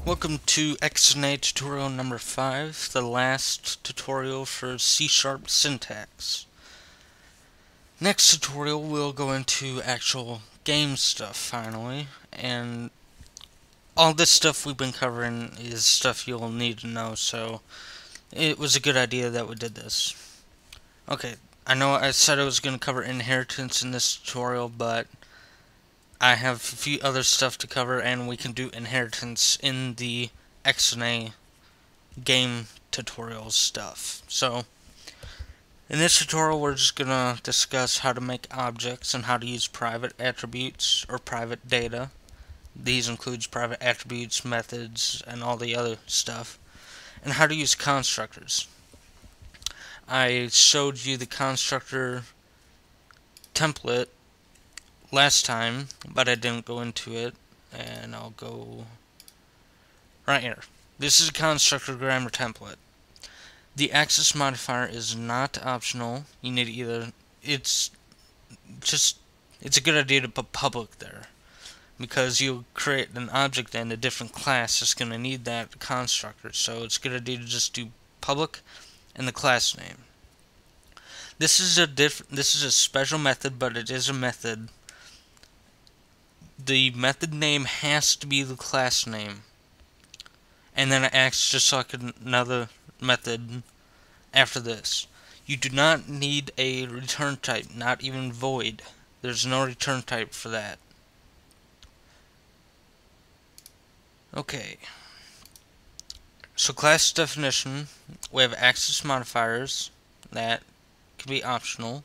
Welcome to XNA Tutorial number 5, the last tutorial for C# syntax. Next tutorial we'll go into actual game stuff finally, and all this stuff we've been covering is stuff you'll need to know, so it was a good idea that we did this. Okay, I know I said I was going to cover inheritance in this tutorial, but I have a few other stuff to cover, and we can do inheritance in the XNA game tutorial stuff. So, in this tutorial we're just going to discuss how to make objects and how to use private attributes or private data. These includes private attributes, methods, and all the other stuff. And how to use constructors. I showed you the constructor template last time, but I didn't go into it, and I'll go right here. This is a constructor grammar template. The access modifier is not optional. You need either, it's a good idea to put public there, because you'll create an object and a different class is going to need that constructor, so it's a good idea to just do public and the class name. This is a special method, but it is a method. The method name has to be the class name, and then it acts just like another method after this. You do not need a return type, not even void. There's no return type for that. Okay, so class definition, we have access modifiers that can be optional,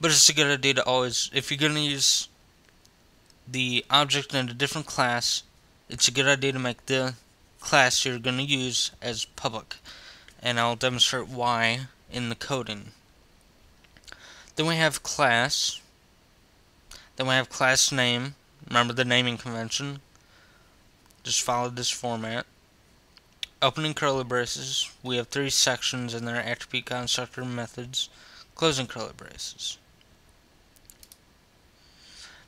but it's a good idea to always, if you're going to use the object in a different class, it's a good idea to make the class you're going to use as public, and I'll demonstrate why in the coding. Then we have class, then we have class name. Remember the naming convention, just follow this format. Opening curly braces, we have 3 sections in there: attribute, constructor, methods. Closing curly braces.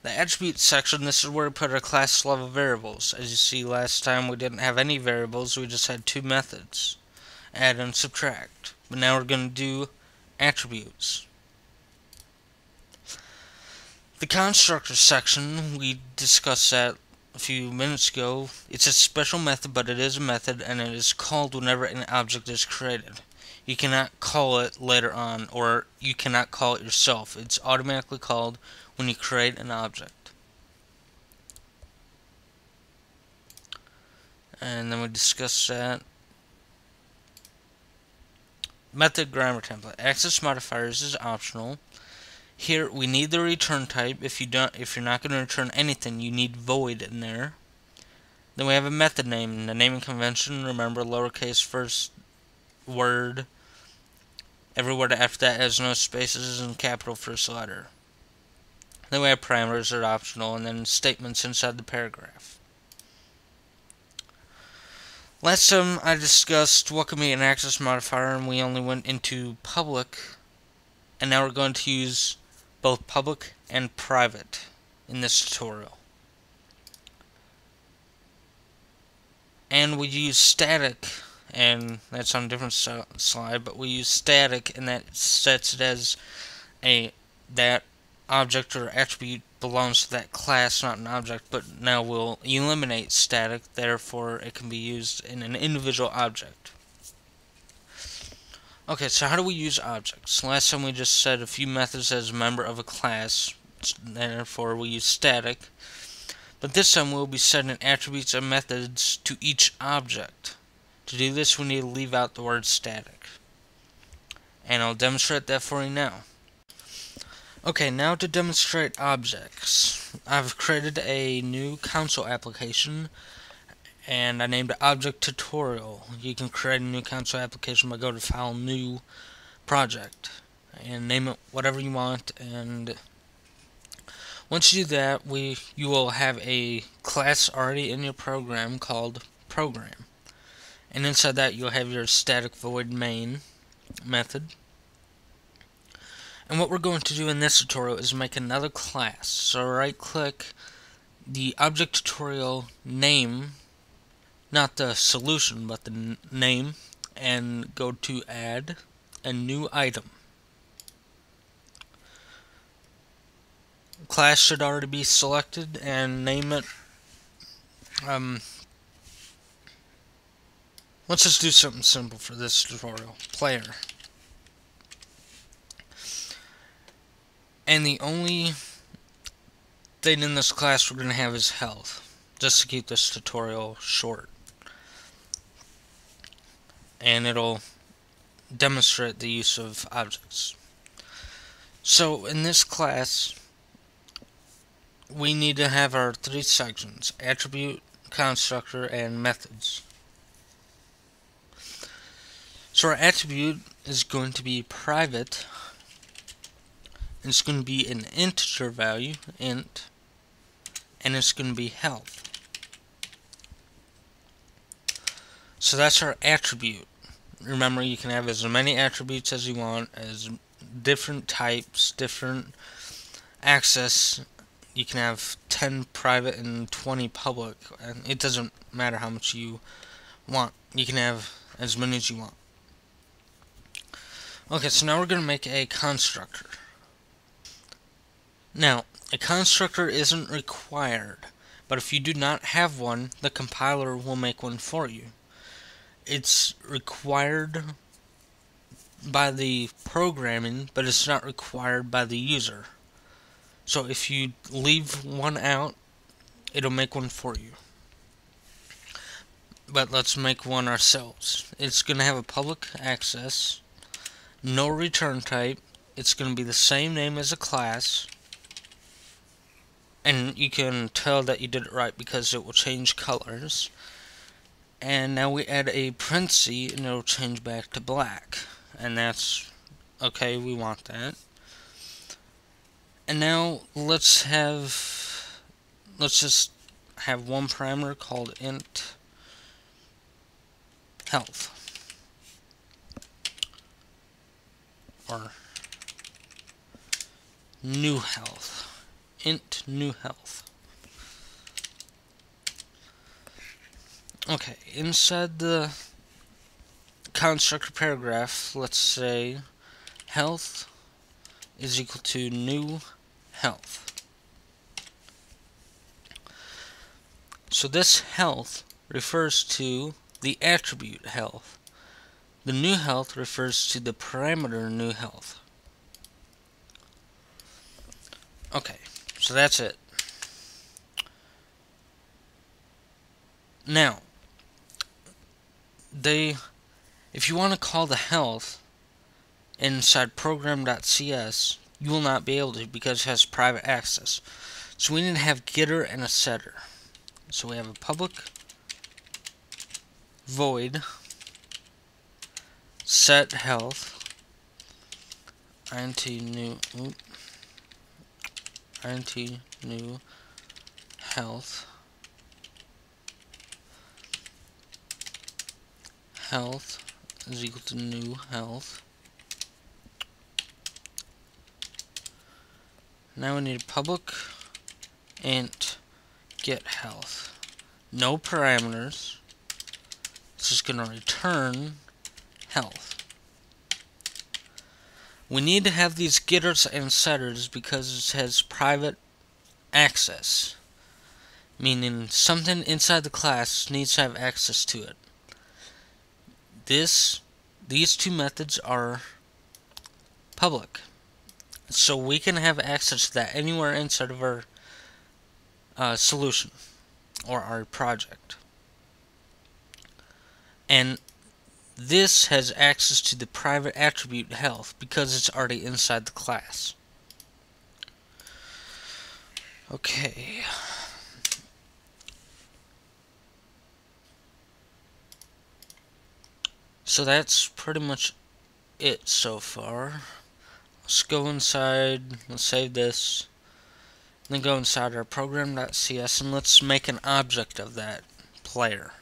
The attribute section, this is where we put our class level variables. As you see, last time we didn't have any variables, we just had 2 methods, add and subtract. But now we're going to do attributes. The constructor section, we discussed that a few minutes ago. It's a special method, but it is a method, and it is called whenever an object is created. You cannot call it later on, or you cannot call it yourself. It's automatically called when you create an object. And then we discussed that. Method grammar template. Access modifiers is optional. Here we need the return type. If you're not going to return anything, you need void in there. Then we have a method name. The naming convention, remember, lowercase first word. Every word after that has no spaces and capital first letter. Then we have parameters that are optional, and then statements inside the paragraph. Last time I discussed what can be an access modifier, and we only went into public, and now we're going to use both public and private in this tutorial. And we use static, and that's on a different slide, but we use static, and that sets it as that object or attribute belongs to that class, not an object. But now we'll eliminate static, therefore it can be used in an individual object. Okay, so how do we use objects? Last time we just said a few methods as a member of a class, therefore we use static. But this time we'll be setting attributes and methods to each object. To do this, we need to leave out the word static. and I'll demonstrate that for you now. Okay, now to demonstrate objects. I've created a new console application and I named it Object Tutorial. You can create a new console application by going to File, New, Project, and name it whatever you want. And once you do that, you will have a class already in your program called Program. And inside that, you'll have your static void main method. And what we're going to do in this tutorial is make another class. So right-click the Object Tutorial name, not the solution, but the name, and go to Add a New Item. Class should already be selected, and name it. Let's just do something simple for this tutorial. Player. And the only thing in this class we're going to have is health, just to keep this tutorial short. And it'll demonstrate the use of objects. So in this class, we need to have our three sections: attribute, constructor, and methods. So our attribute is going to be private. It's going to be an integer value, int, and it's going to be health. So that's our attribute. Remember, you can have as many attributes as you want, as different types, different access. You can have 10 private and 20 public, and it doesn't matter how much you want. You can have as many as you want. Okay, so now we're going to make a constructor. Now, a constructor isn't required, but if you do not have one, the compiler will make one for you. It's required by the programming, but it's not required by the user. So if you leave one out, it'll make one for you. But let's make one ourselves. It's going to have a public access, no return type. It's going to be the same name as a class. And you can tell that you did it right because it will change colors. And now we add a parenthesis and it'll change back to black. And that's okay, we want that. And now let's just have one parameter called int health. Or new health. Int new health. Okay, inside the constructor paragraph, let's say health is equal to new health. So this health refers to the attribute health. The new health refers to the parameter new health. Okay, so that's it. Now, if you want to call the health inside program.cs, you will not be able to because it has private access. So we need to have getter and a setter. So we have a public void set health int new health is equal to new health. Now we need a public int get health. No parameters. It's just going to return health. We need to have these getters and setters because it has private access, meaning something inside the class needs to have access to it. These two methods are public, so we can have access to that anywhere inside of our solution or our project. And this has access to the private attribute health because it's already inside the class. Okay. So that's pretty much it so far. Let's go inside, let's save this, then go inside our program.cs and let's make an object of that player.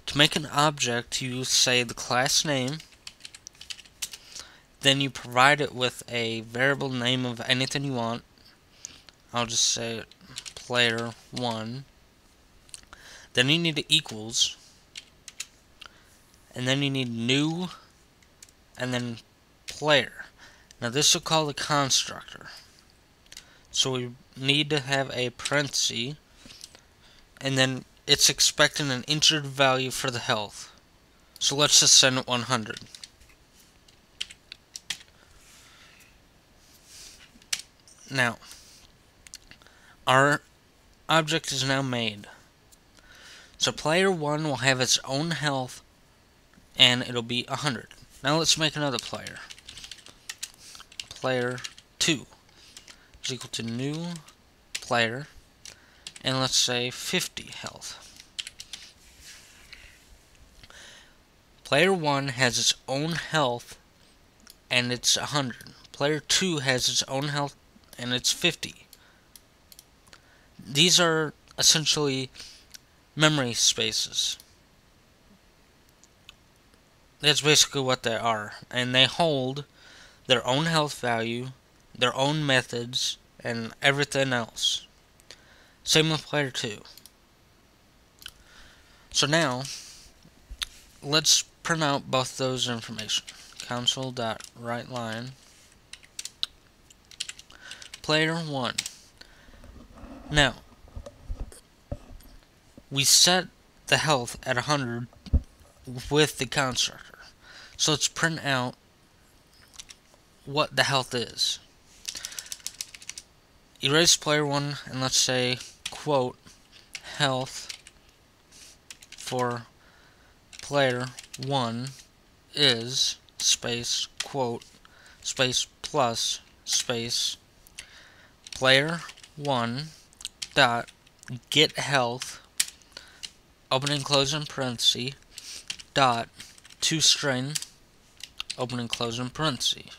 To make an object, you say the class name, then you provide it with a variable name of anything you want. I'll just say player1. Then you need equals, and then you need new, and then player. Now this will call the constructor. So we need to have a parenthesis, and then it's expecting an integer value for the health. So let's just send it 100. Now, our object is now made. So player 1 will have its own health, and it'll be 100. Now let's make another player. Player 2 is equal to new player, and let's say 50 health. Player 1 has its own health, and it's 100. Player 2 has its own health, and it's 50. These are essentially memory spaces. That's basically what they are, and they hold their own health value, their own methods, and everything else. Same with player 2. So now, let's print out both those information. Console.writeLine player 1. Now, we set the health at 100 with the constructor. So let's print out what the health is. Erase player 1 and let's say quote health for player 1 is space quote space plus space player 1 dot get health opening closing parenthesis dot toString opening closing parenthesis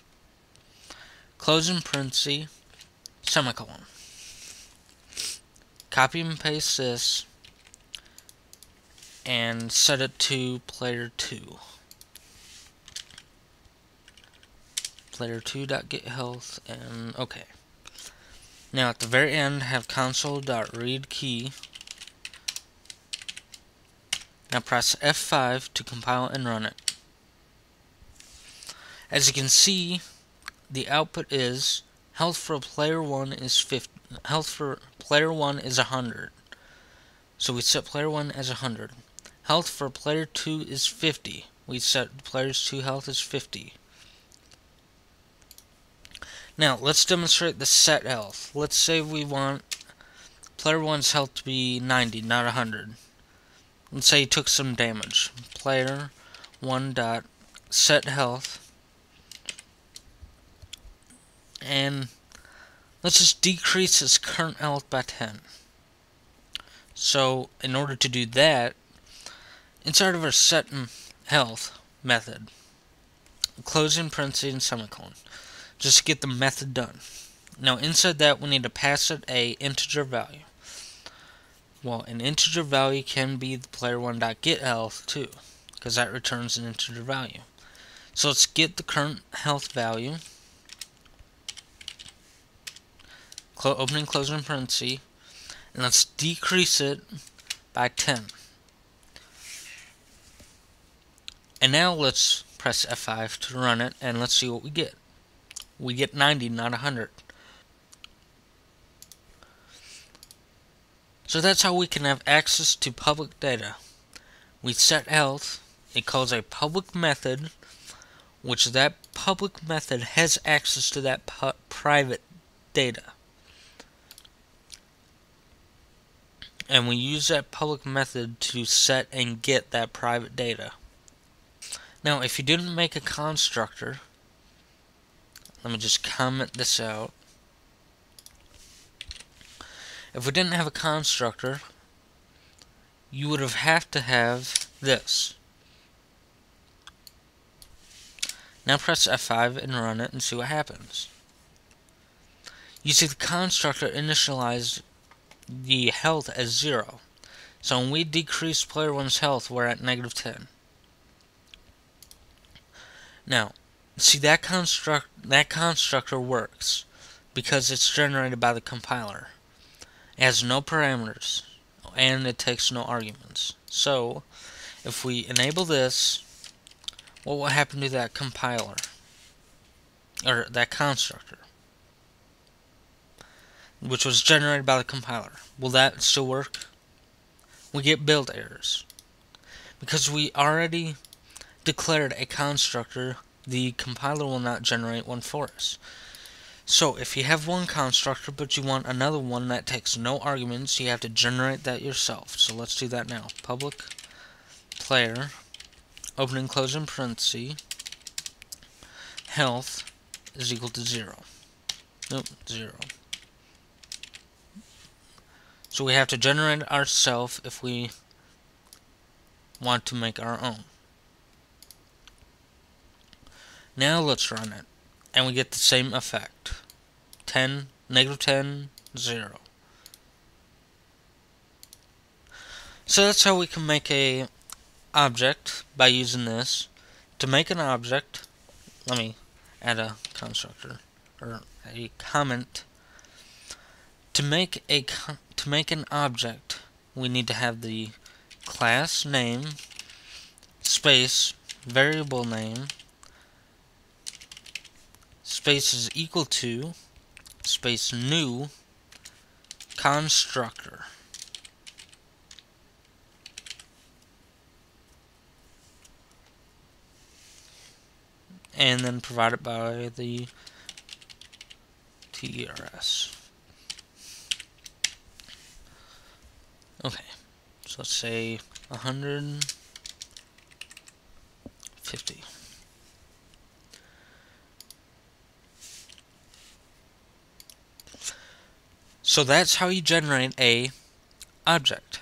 closing parenthesis semicolon. Copy and paste this and set it to player 2. Player 2.getHealth and okay. Now at the very end have console.readKey. Now press F5 to compile and run it. As you can see, the output is health for player 1 is 50. Health for player 1 is 100. So we set player 1 as 100. Health for player 2 is 50. We set player's 2 health as 50. Now let's demonstrate the set health. Let's say we want player 1's health to be 90, not 100. Let's say he took some damage. Player 1 dot set health, and let's just decrease his current health by 10. So in order to do that, inside of our set health method, closing parentheses and semicolon, just to get the method done. Now inside that we need to pass it a integer value. Well, an integer value can be the player1.getHealth too, because that returns an integer value. So let's get the current health value, opening closing parenthesis, and let's decrease it by 10. And now let's press F5 to run it, and let's see what we get. We get 90, not 100. So that's how we can have access to public data. We set health, it calls a public method, which that public method has access to that private data. And we use that public method to set and get that private data. Now, if you didn't make a constructor, let me just comment this out. If we didn't have a constructor, you would have to have this. Now press F5 and run it and see what happens. You see the constructor initialized the health as 0. So when we decrease player 1's health, we're at -10. Now, see that constructor works because it's generated by the compiler. It has no parameters and it takes no arguments. So, if we enable this, what will happen to that compiler or that constructor, which was generated by the compiler? Will that still work? We get build errors because we already declared a constructor. The compiler will not generate one for us. So if you have one constructor but you want another one that takes no arguments, you have to generate that yourself. So let's do that now. Public player, opening closing parenthesis, health is equal to 0. Nope, 0. So we have to generate it ourselves if we want to make our own. Now let's run it, and we get the same effect. 10, -10, 0. So that's how we can make a object by using this. To make an object, let me add a constructor or a comment. To make an object, we need to have the class name space variable name space is equal to space new constructor. And then provided by the TRS. Okay, so let's say 150. So that's how you generate a object,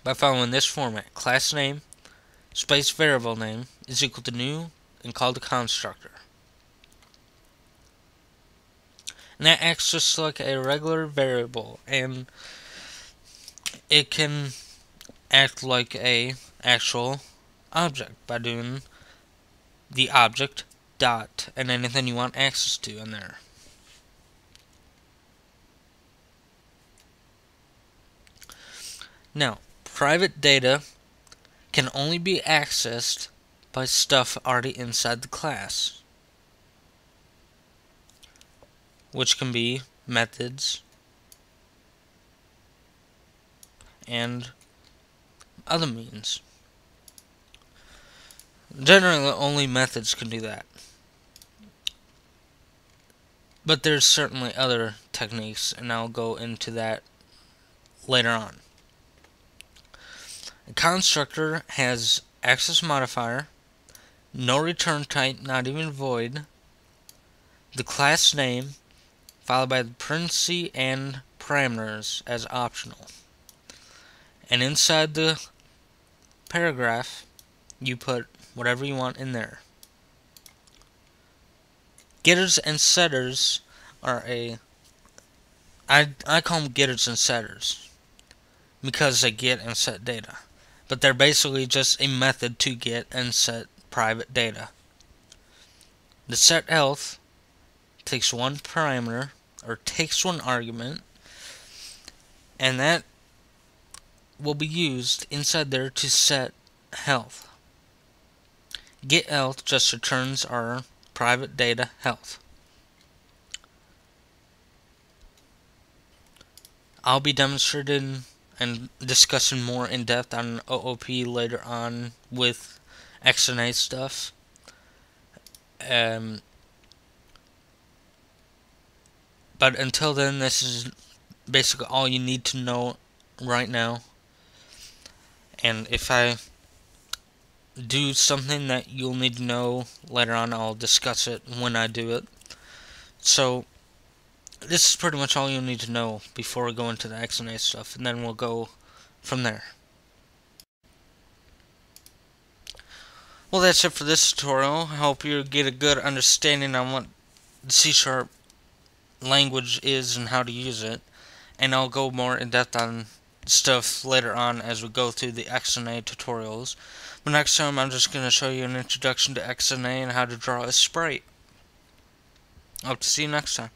by following this format. Class name space variable name is equal to new and called a constructor. And that acts just like a regular variable, and it can act like a actual object by doing the object dot and anything you want access to in there. Now, private data can only be accessed by stuff already inside the class, which can be methods and other means. Generally, only methods can do that. But there's certainly other techniques, and I'll go into that later on. A constructor has access modifier, no return type, not even void, the class name, followed by the parenthesis and parameters as optional. And inside the paragraph, you put whatever you want in there. Getters and setters are I call them getters and setters because they get and set data. But they're basically just a method to get and set private data. The set health takes one parameter, or takes one argument, and that will be used inside there to set health. Get health just returns our private data health. I'll be demonstrating and discussing more in depth on OOP later on with XNA stuff. But until then, this is basically all you need to know right now. And if I do something that you'll need to know later on. I'll discuss it when I do it. So this is pretty much all you'll need to know before we go into the XNA stuff, and then we'll go from there. Well, that's it for this tutorial. I hope you get a good understanding on what the C# language is and how to use it, and I'll go more in depth on stuff later on as we go through the XNA tutorials. But next time I'm just going to show you an introduction to XNA and how to draw a sprite. Hope to see you next time.